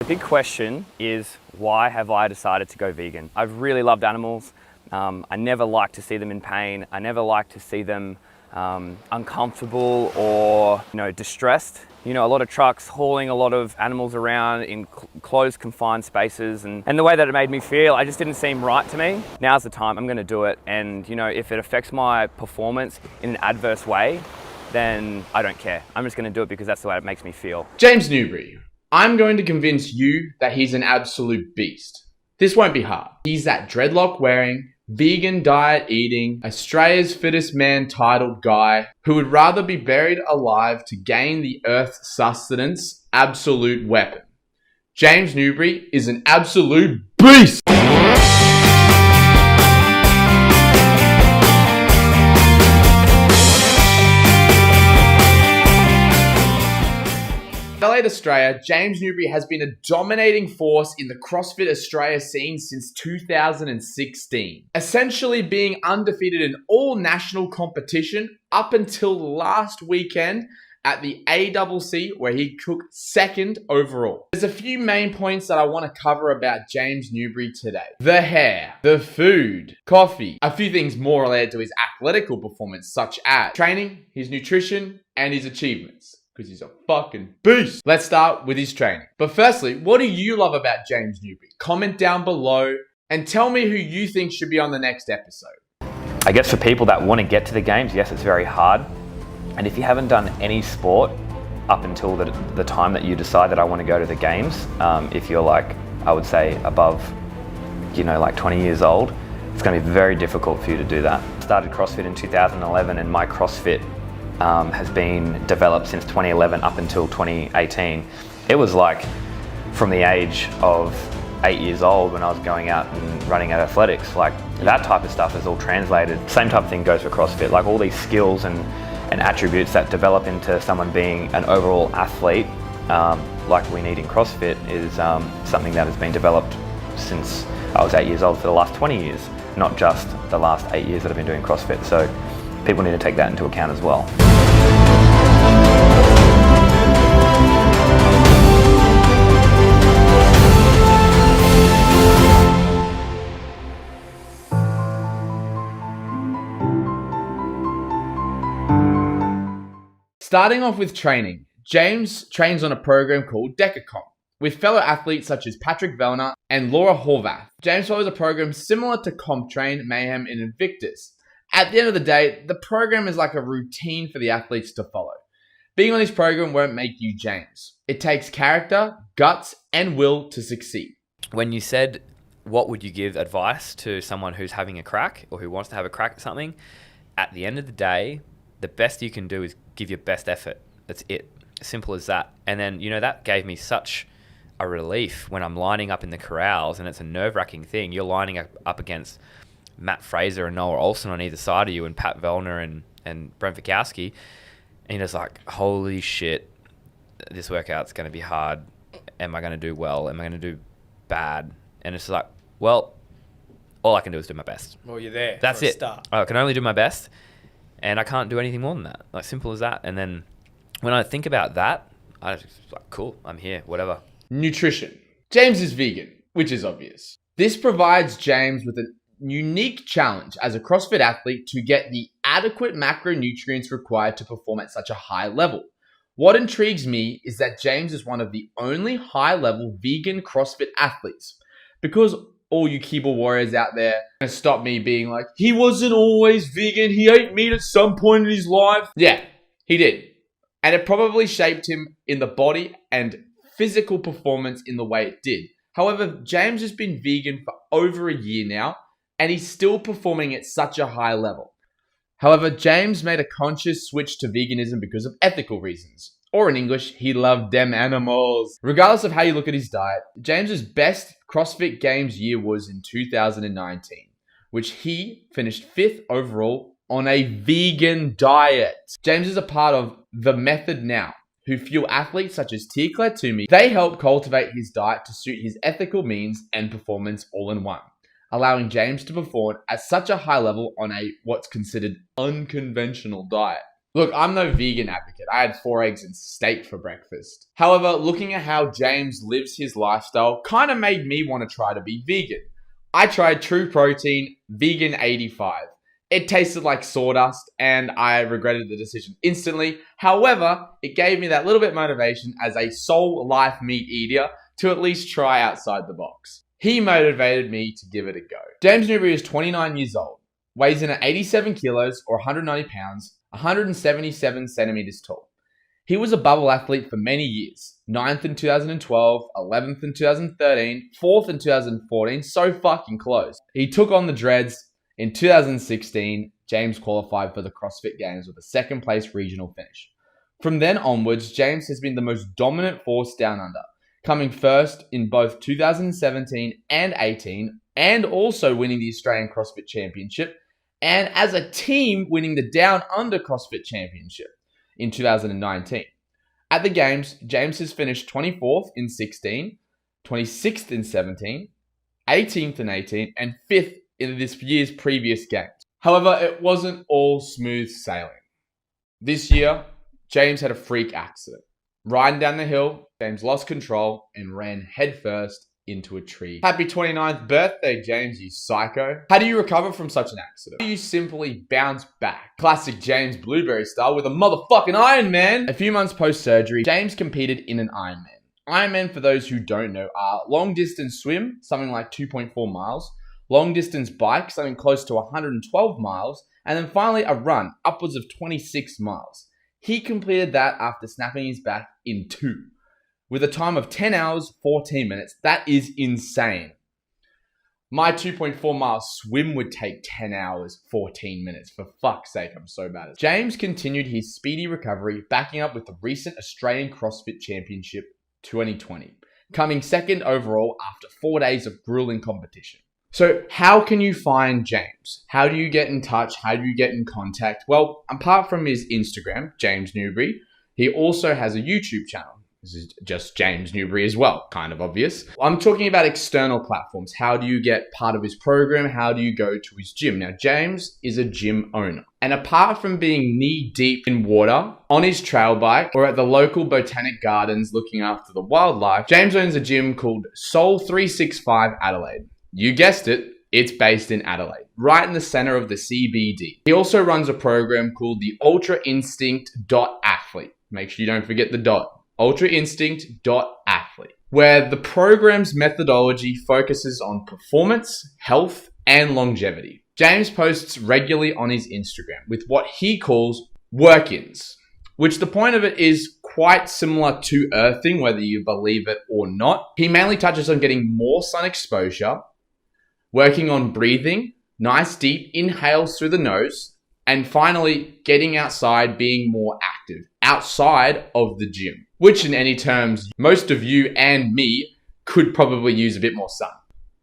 The big question is, why have I decided to go vegan? I've really loved animals. I never like to see them in pain. I never like to see them uncomfortable or distressed. A lot of trucks hauling a lot of animals around in closed, confined spaces, and the way that it made me feel, I just didn't seem right to me. Now's the time, I'm gonna do it, and if it affects my performance in an adverse way, then I don't care. I'm just gonna do it because that's the way it makes me feel. James Newbury, I'm going to convince you that he's an absolute beast. This won't be hard. He's that dreadlock wearing, vegan diet eating, Australia's fittest man titled guy who would rather be buried alive to gain the Earth's sustenance absolute weapon. James Newbury is an absolute beast! Adelaide, Australia, James Newbury has been a dominating force in the CrossFit Australia scene since 2016, essentially being undefeated in all national competition up until last weekend at the ACC, where he took second overall. There's a few main points that I want to cover about James Newbury today. The hair, the food, coffee, a few things more related to his athletical performance, such as training, his nutrition, and his achievements. Because he's a fucking beast. Let's start with his training. But firstly, what do you love about James Newbury? Comment down below and tell me who you think should be on the next episode. I guess for people that want to get to the games, yes, it's very hard. And if you haven't done any sport up until the time that you decide that I want to go to the games, if you're I would say above, 20 years old, it's going to be very difficult for you to do that. I started CrossFit in 2011 and my CrossFit has been developed since 2011 up until 2018. It was from the age of 8 years old when I was going out and running at athletics, that type of stuff is all translated. Same type of thing goes for CrossFit, all these skills and attributes that develop into someone being an overall athlete, like we need in CrossFit, is something that has been developed since I was 8 years old for the last 20 years, not just the last 8 years that I've been doing CrossFit. So people need to take that into account as well. Starting off with training, James trains on a program called Decacomp with fellow athletes such as Patrick Vellner and Laura Horvath. James follows a program similar to CompTrain, Mayhem, and Invictus. At the end of the day, the program is like a routine for the athletes to follow. Being on this program won't make you James. It takes character, guts, and will to succeed. When you said, what would you give advice to someone who's having a crack or who wants to have a crack at something? At the end of the day, the best you can do is give your best effort. That's it. Simple as that. And then, that gave me such a relief when I'm lining up in the corrals, and it's a nerve-wracking thing. You're lining up against Matt Fraser and Noah Olsen on either side of you, and Pat Vellner and Brent Vikowski, and you're just like, holy shit, this workout's going to be hard. Am I going to do well? Am I going to do bad? And it's like, well, all I can do is do my best. Well, you're there. That's it. Start. I can only do my best, and I can't do anything more than that. Simple as that. And then when I think about that, I just cool, I'm here, whatever. Nutrition. James is vegan, which is obvious. This provides James with a unique challenge as a CrossFit athlete to get the adequate macronutrients required to perform at such a high level. What intrigues me is that James is one of the only high-level vegan CrossFit athletes. Because all you keyboard warriors out there are going to stop me being like, he wasn't always vegan, he ate meat at some point in his life. Yeah, he did. And it probably shaped him in the body and physical performance in the way it did. However, James has been vegan for over a year now, and he's still performing at such a high level. However, James made a conscious switch to veganism because of ethical reasons. Or in English, he loved them animals. Regardless of how you look at his diet, James's best CrossFit Games year was in 2019, which he finished 5th overall on a vegan diet. James is a part of The Method Now, who fuel athletes such as Tia-Clair Toomey. They help cultivate his diet to suit his ethical means and performance all in one, allowing James to perform at such a high level on a what's considered unconventional diet. Look, I'm no vegan advocate. I had 4 eggs and steak for breakfast. However, looking at how James lives his lifestyle kind of made me want to try to be vegan. I tried True Protein Vegan 85. It tasted like sawdust and I regretted the decision instantly. However, it gave me that little bit of motivation as a soul life meat eater to at least try outside the box. He motivated me to give it a go. James Newbury is 29 years old, weighs in at 87 kilos or 190 pounds, 177 centimeters tall. He was a bubble athlete for many years. 9th in 2012, 11th in 2013, 4th in 2014, so fucking close. He took on the dreads. In 2016, James qualified for the CrossFit Games with a 2nd place regional finish. From then onwards, James has been the most dominant force down under, coming first in both 2017 and 18, and also winning the Australian CrossFit Championship, and as a team winning the Down Under CrossFit Championship in 2019. At the Games, James has finished 24th in 16, 26th in 17, 18th in 18, and 5th in this year's previous Games. However, it wasn't all smooth sailing. This year, James had a freak accident. Riding down the hill, James lost control and ran headfirst into a tree. Happy 29th birthday, James, you psycho. How do you recover from such an accident? How do you simply bounce back? Classic James Blueberry style with a motherfucking Ironman. A few months post-surgery, James competed in an Ironman. Ironman, for those who don't know, are long distance swim, something like 2.4 miles, long distance bike, something close to 112 miles, and then finally a run, upwards of 26 miles. He completed that after snapping his back in 2. With a time of 10 hours, 14 minutes. That is insane. My 2.4 mile swim would take 10 hours, 14 minutes. For fuck's sake, I'm so bad. James continued his speedy recovery, backing up with the recent Australian CrossFit Championship 2020, coming 2nd overall after 4 days of grueling competition. So how can you find James? How do you get in touch? How do you get in contact? Well, apart from his Instagram, James Newbury, he also has a YouTube channel. This is just James Newbury as well, kind of obvious. I'm talking about external platforms. How do you get part of his program? How do you go to his gym? Now, James is a gym owner. And apart from being knee deep in water, on his trail bike, or at the local botanic gardens looking after the wildlife, James owns a gym called Soul 365 Adelaide. You guessed it, it's based in Adelaide, right in the center of the CBD. He also runs a program called the Ultra Instinct Athlete. Make sure you don't forget the dot. Ultra Instinct Athlete, where the program's methodology focuses on performance, health, and longevity. James posts regularly on his Instagram with what he calls work-ins, which the point of it is quite similar to earthing, whether you believe it or not. He mainly touches on getting more sun exposure, working on breathing, nice deep inhales through the nose, and finally getting outside, being more active outside of the gym, which in any terms, most of you and me could probably use a bit more sun.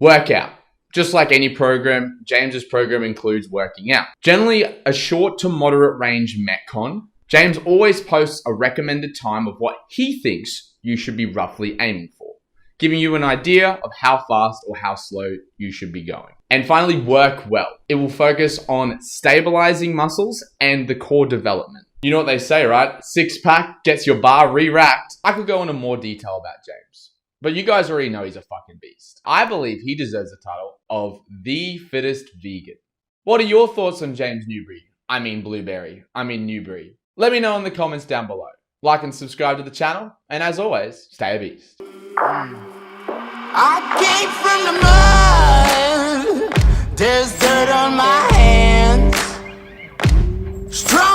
Workout. Just like any program, James's program includes working out. Generally a short to moderate range Metcon. James always posts a recommended time of what he thinks you should be roughly aiming for, giving you an idea of how fast or how slow you should be going. And finally, work well. It will focus on stabilizing muscles and the core development. You know what they say, right? 6-pack gets your bar re-racked. I could go into more detail about James, but you guys already know he's a fucking beast. I believe he deserves the title of the fittest vegan. What are your thoughts on James Newbury? Newbury. Let me know in the comments down below. Like and subscribe to the channel, and as always, stay a beast. I came from the mud. There's dirt on my hands. Strong.